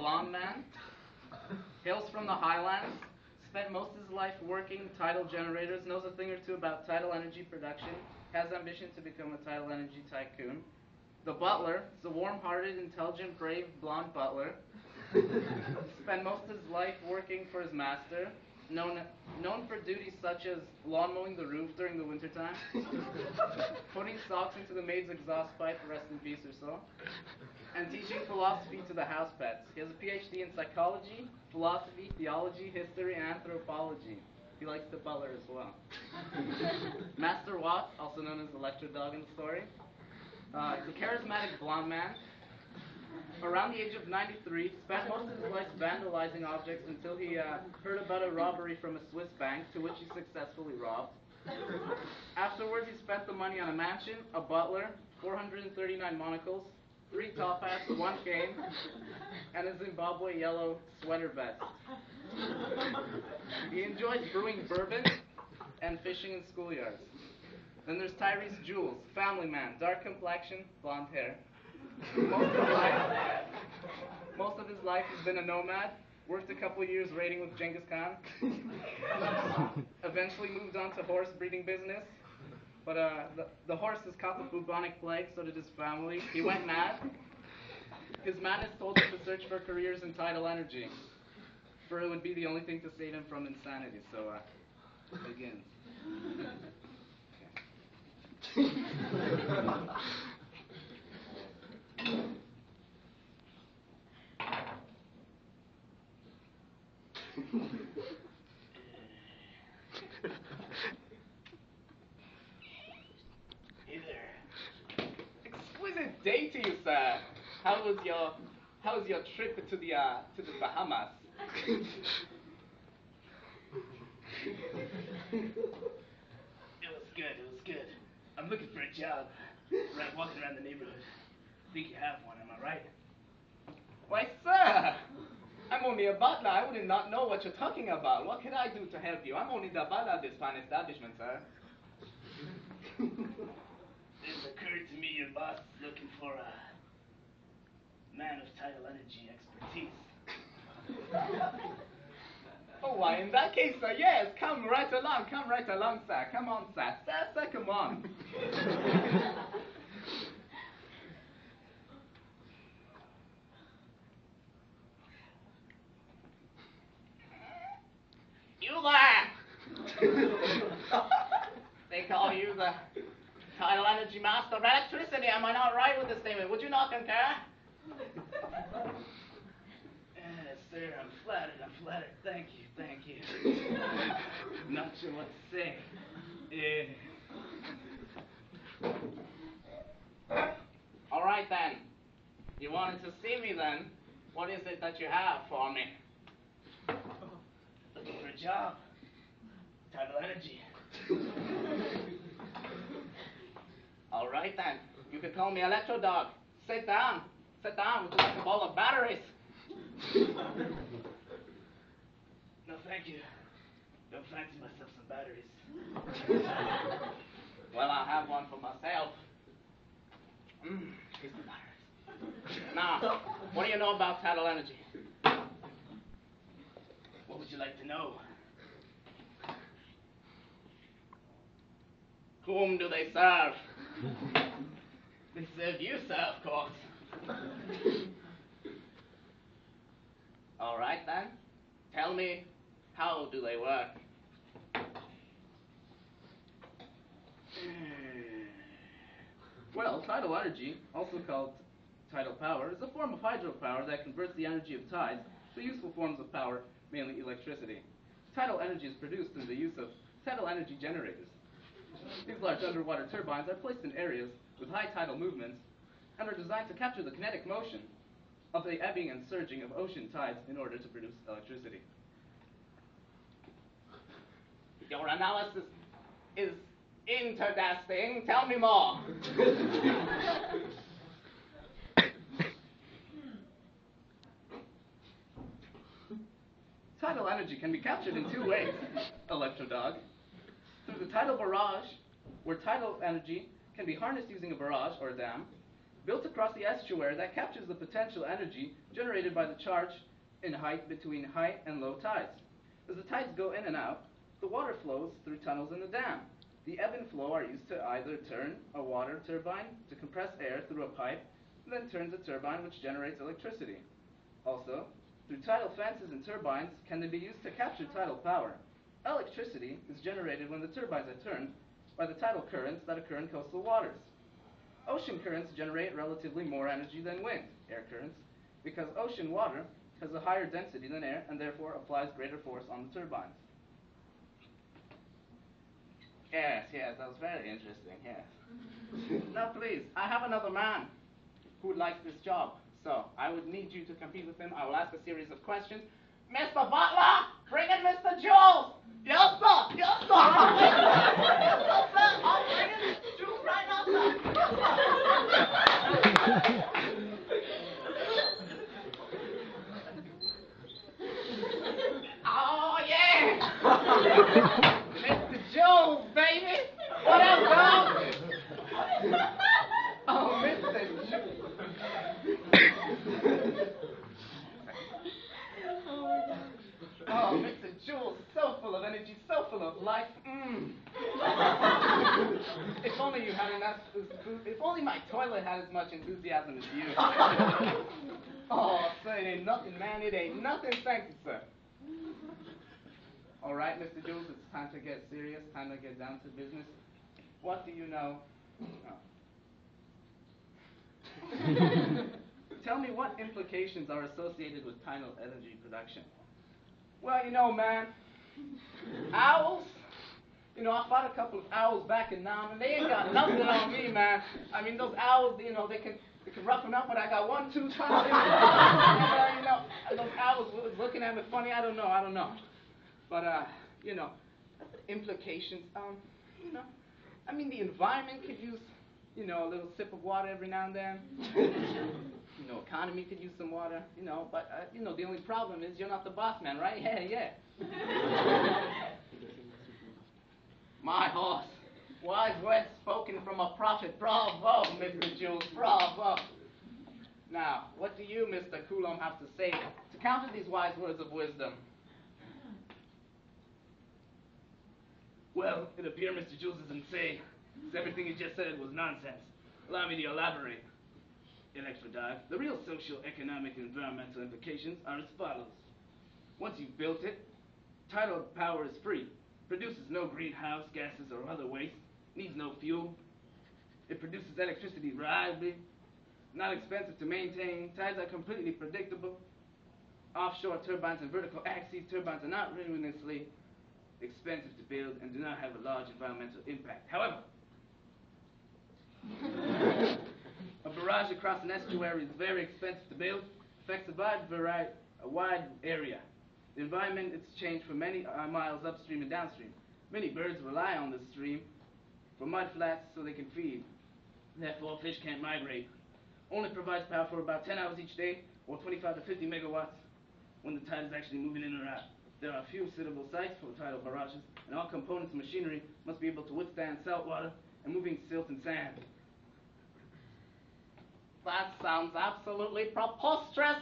blonde man, hails from the highlands, spent most of his life working tidal generators, knows a thing or two about tidal energy production, has ambition to become a tidal energy tycoon. The butler is a warm-hearted, intelligent, brave, blonde butler. Spent most of his life working for his master, known for duties such as lawn mowing the roof during the wintertime, putting socks into the maid's exhaust pipe, rest in peace or so, and teaching philosophy to the house pets. He has a PhD in psychology, philosophy, theology, history, and anthropology. He likes the butler as well. Master Watt, also known as Electro Dog in the story, is a charismatic blonde man. Around the age of 93, spent most of his life vandalizing objects until he heard about a robbery from a Swiss bank, to which he successfully robbed. Afterwards, he spent the money on a mansion, a butler, 439 monocles, 3 top hats, 1 cane, and a Zimbabwe yellow sweater vest. He enjoys brewing bourbon and fishing in schoolyards. Then there's Tyrese Jules, family man, dark complexion, blonde hair. Most of his life he's been a nomad, worked a couple years raiding with Genghis Khan, eventually moved on to horse breeding business, but the horses caught the bubonic plague, so did his family. He went mad. His madness told him to search for careers in tidal energy, for it would be the only thing to save him from insanity, so begins. Hey there. Exquisite day to you, sir. How was your trip to the Bahamas? It was good. I'm looking for a job. Right, walking around the neighborhood. Think you have one, am I right? Why, sir, I'm only a butler. I would not know what you're talking about. What can I do to help you? I'm only the butler of this fine establishment, sir. It occurred to me your boss is looking for a man of tidal energy expertise. Oh, why, in that case, sir, yes, come right along, sir. Come on, sir. Sir, come on. You there! They call you the tidal energy master of electricity. Am I not right with this statement? Would you not concur? Yes, sir, I'm flattered. Thank you. Not sure what to say. All right, then. You wanted to see me, then. What is it that you have for me? Looking for a job. Tidal energy. All right, then. You can call me Electro Dog. Sit down. Would you like a bowl of batteries? No, thank you. Don't fancy myself some batteries. Well, I'll have one for myself. Here's the batteries. Now, what do you know about tidal energy? What would you like to know? Whom do they serve? They serve you, sir, of course. All right, then. Tell me, how do they work? Well, tidal energy, also called tidal power, is a form of hydropower that converts the energy of tides to useful forms of power, mainly electricity. Tidal energy is produced through the use of tidal energy generators. These large underwater turbines are placed in areas with high tidal movements and are designed to capture the kinetic motion of the ebbing and surging of ocean tides in order to produce electricity. Your analysis is interesting. Tell me more. Tidal energy can be captured in 2 ways, Electro Dog. Through the tidal barrage, where tidal energy can be harnessed using a barrage or a dam, built across the estuary that captures the potential energy generated by the charge in height between high and low tides. As the tides go in and out, the water flows through tunnels in the dam. The ebb and flow are used to either turn a water turbine to compress air through a pipe, and then turns a turbine which generates electricity. Also, through tidal fences and turbines can they be used to capture tidal power. Electricity is generated when the turbines are turned by the tidal currents that occur in coastal waters. Ocean currents generate relatively more energy than wind, air currents, because ocean water has a higher density than air and therefore applies greater force on the turbines. Yes, that was very interesting, yes. Now please, I have another man who likes this job, so I would need you to compete with him. I will ask a series of questions. Mr. Butler, bring in Mr. Jules! Yes, sir! Yes, sir! Yes, sir! I'll bring in Mr. Jules right now, sir! Oh, yeah! Mr. Jules, baby! What up, dog? Oh, Mr. Jules. Oh, Mr. Jules, so full of energy, so full of life. If only you had enough, if only my toilet had as much enthusiasm as you. Oh, sir, it ain't nothing, man. It ain't nothing. Thank you, sir. All right, Mr. Jules, it's time to get serious, time to get down to business. What do you know? Oh. Tell me what implications are associated with tidal energy production. Well, you know, man, owls, I fought a couple of owls back in Nam, and they ain't got nothing on me, man. I mean, those owls, they can roughen up, but I got 1, 2 times. And those owls was looking at me funny. I don't know. But, implications, I mean, the environment could use, a little sip of water every now and then. Economy could use some water, but, the only problem is you're not the boss man, right? Yeah. My horse, wise words spoken from a prophet. Bravo, Mr. Jules, bravo. Now, what do you, Mr. Coulomb, have to say to counter these wise words of wisdom? Well, it appears Mr. Jules is insane. Everything he just said was nonsense. Allow me to elaborate. Electrodog, the real social, economic, and environmental implications are as follows. Once you've built it, tidal power is free, produces no greenhouse gases or other waste, needs no fuel. It produces electricity reliably, not expensive to maintain, tides are completely predictable. Offshore turbines and vertical axis turbines are not ruinously expensive to build and do not have a large environmental impact. However, a barrage across an estuary is very expensive to build, affects a wide area. The environment is changed for many miles upstream and downstream. Many birds rely on the stream for mud flats so they can feed. Therefore, fish can't migrate. Only provides power for about 10 hours each day, or 25 to 50 megawatts when the tide is actually moving in or out. There are few suitable sites for tidal barrages, and all components and machinery must be able to withstand salt water and moving silt and sand. That sounds absolutely preposterous.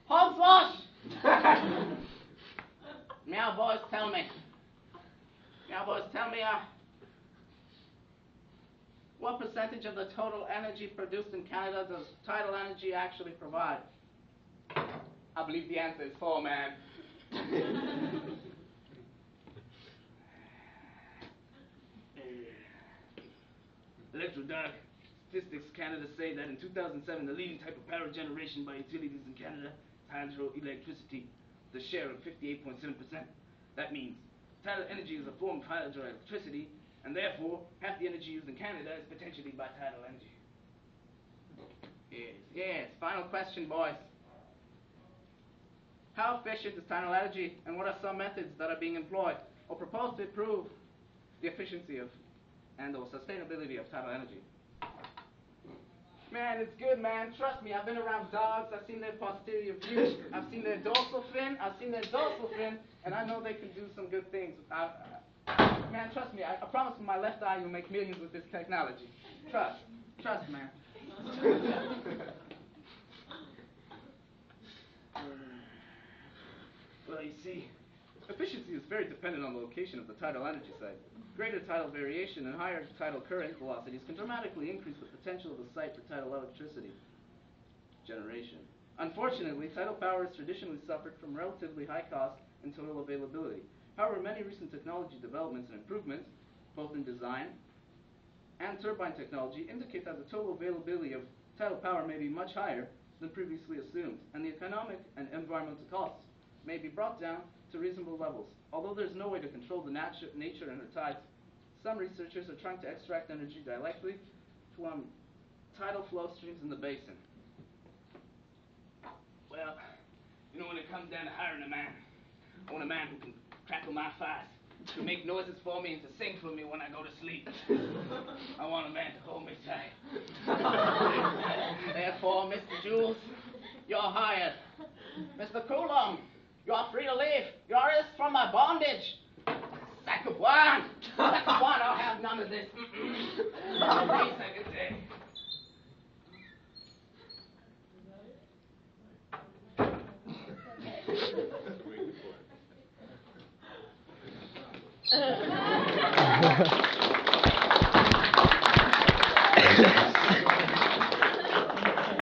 Hogwash! Meow boys, tell me, what percentage of the total energy produced in Canada does tidal energy actually provide? I believe the answer is 4, man. Electrodog, Statistics Canada say that in 2007, the leading type of power generation by utilities in Canada is hydroelectricity, the share of 58.7%. That means tidal energy is a form of hydroelectricity, and therefore, half the energy used in Canada is potentially by tidal energy. Yes. Final question, boys. How efficient is tidal energy, and what are some methods that are being employed or proposed to improve the efficiency of and/or sustainability of tidal energy? Man, it's good, man. Trust me, I've been around dogs. I've seen their posterior view. I've seen their dorsal fin. And I know they can do some good things. Man, trust me. I promise with my left eye you'll make millions with this technology. Trust, man. Well, you see, efficiency is very dependent on the location of the tidal energy site. Greater tidal variation and higher tidal current velocities can dramatically increase the potential of the site for tidal electricity generation. Unfortunately, tidal power has traditionally suffered from relatively high cost and total availability. However, many recent technology developments and improvements, both in design and turbine technology, indicate that the total availability of tidal power may be much higher than previously assumed, and the economic and environmental costs may be brought down to reasonable levels. Although there's no way to control the nature and the tides, some researchers are trying to extract energy directly from tidal flow streams in the basin. Well, you know, when it comes down to hiring a man, I want a man who can crackle my thighs, to make noises for me and to sing for me when I go to sleep. I want a man to hold me tight. Therefore, Mr. Jules, you're hired. Mr. Coulomb, you're free to leave. You're released from my bondage. Sacabuan! Sacabuan, I'll have none of this. Please, Secretary. Ha ha ha.